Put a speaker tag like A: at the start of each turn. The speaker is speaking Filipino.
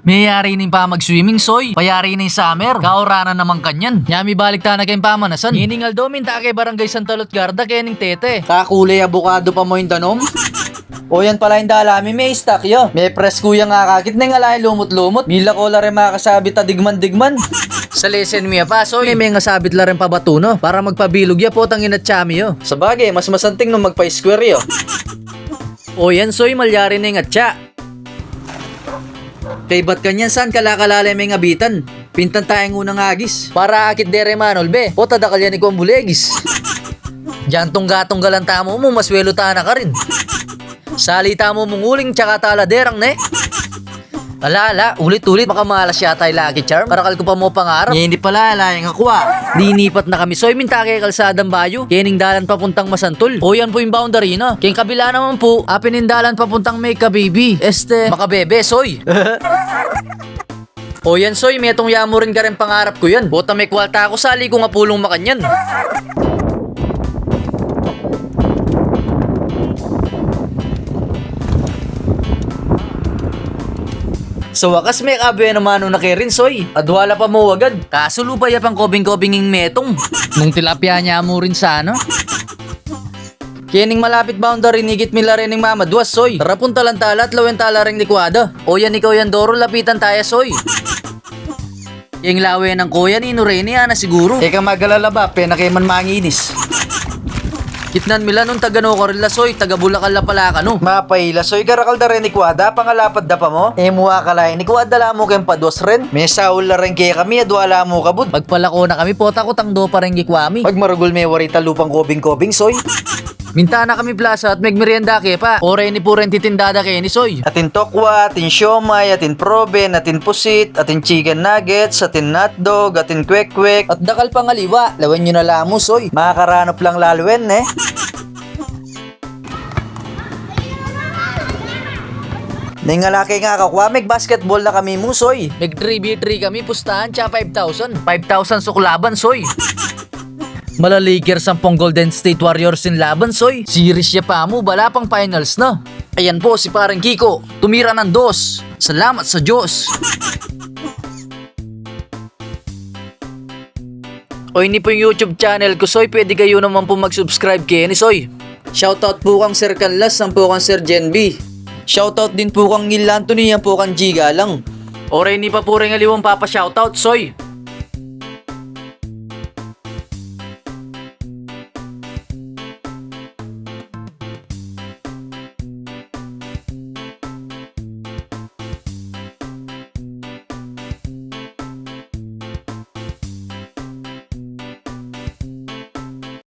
A: Mayayari ning pa mag-swimming soy. Payari ning summer. Kaorana naman kanyan. Yami balik ta na kayong pamanasan. Hiningal domin ta kay barangay Santa Lutgarda kening tete.
B: Kakulay abukado pa mo yung danom. O yan pala yung dalami, may stock yo. May press kuya nga kakit na nga lahi lumot-lumot. Mila ko la rin makasabit ta digman-digman.
A: Sa lesson miya pa soy. May nga sabit la rin pa batuno. Para magpabilog ya po tangin at chami yo.
B: Sa bagay, mas masanting nung magpa-square yo.
A: O yan soy malyari ning atcha.
B: Kay ba't kanyan saan kalakalala may ngabitan? Pintan tayong unang agis.
A: Para akit dere manol be. O tadakal yan ikaw ang bulegis. Diyan tong galanta mo maswelo ta na ka rin. Salita mo munguling tsaka taladerang ne. Ala, ulit-ulit makamalas yata yung Lucky Charm. Parakal ko pa mo pangarap.
B: Hindi pala, layang akwa.
A: Linipat na kami. Soy minta kay kalsadang bayo. Kening dalan papuntang Masantol. O yan po yung boundary na. Keng kabila naman po. Apinindalan papuntang Meka Baby. Makabebe, soy. O yan soy, may itong yamo rin ka rin pangarap ko yan. Bota may kwalta ako, sali ko nga pulong makanyan.
B: Sa wakas may kabe naman na kirin soy. Adwala pa mo agad.
A: Kaso lupa ya pang kobing-kobinging metong. Nung tilapia niya mo rin sana.
B: Kening malapit boundary nigit mila rin ng mamadwas soy.
A: Rapun talantala at lawentala ring likwada. O yan ikaw yan Doro, lapitan tayo soy. Yung lawe ng kuya ni Noreni na siguro.
B: Eka magalalaba, penakeman manginis.
A: Kitnan mila nung tagano ko rin lasoy, taga Bulacan la pala ka no.
B: Mapayla soy karakal da rin ni Kuwada, pangalapad da pa mo. Muha ka lang, ni Kuwada la mo kayong pados rin. May saul la rin kaya kami, adwala mo kabud.
A: Pagpalako na kami, pota ko tangdo pa rin gikwami.
B: Pag marugol may warita lupang kobing-kobing soy.
A: Minta na kami plaza at megmerienda ke pa. Ore ni puren titindada ke ni soy.
B: Atin tokwa, atin siomay, atin proben, atin pusit, atin chicken nuggets, atin hotdog, atin kwek-kwek. At dakal pangaliwa, lawan nyo na lamo soy. Makakaranop lang lalwen eh. Ningalaki nga kakwa, may basketball na kami mo soy.
A: Meg 3v3 kami, pustahan tsa 5,000. 5,000 suklaban soy. Malalikir 10 Golden State Warriors in laban soy. Series ya pa mo, bala pang finals na. Ayan po si parang Kiko, tumira ng 2. Salamat sa Diyos. O ini po yung YouTube channel ko soy, pwede kayo naman po mag-subscribe kay ni soy.
B: Shoutout po kang Sir Canlas, ang po kang Sir Jen B. Shoutout din po kang Ngil Anthony, ang po kang Giga lang.
A: Ore ni pa po rin aliwang papa shoutout soy.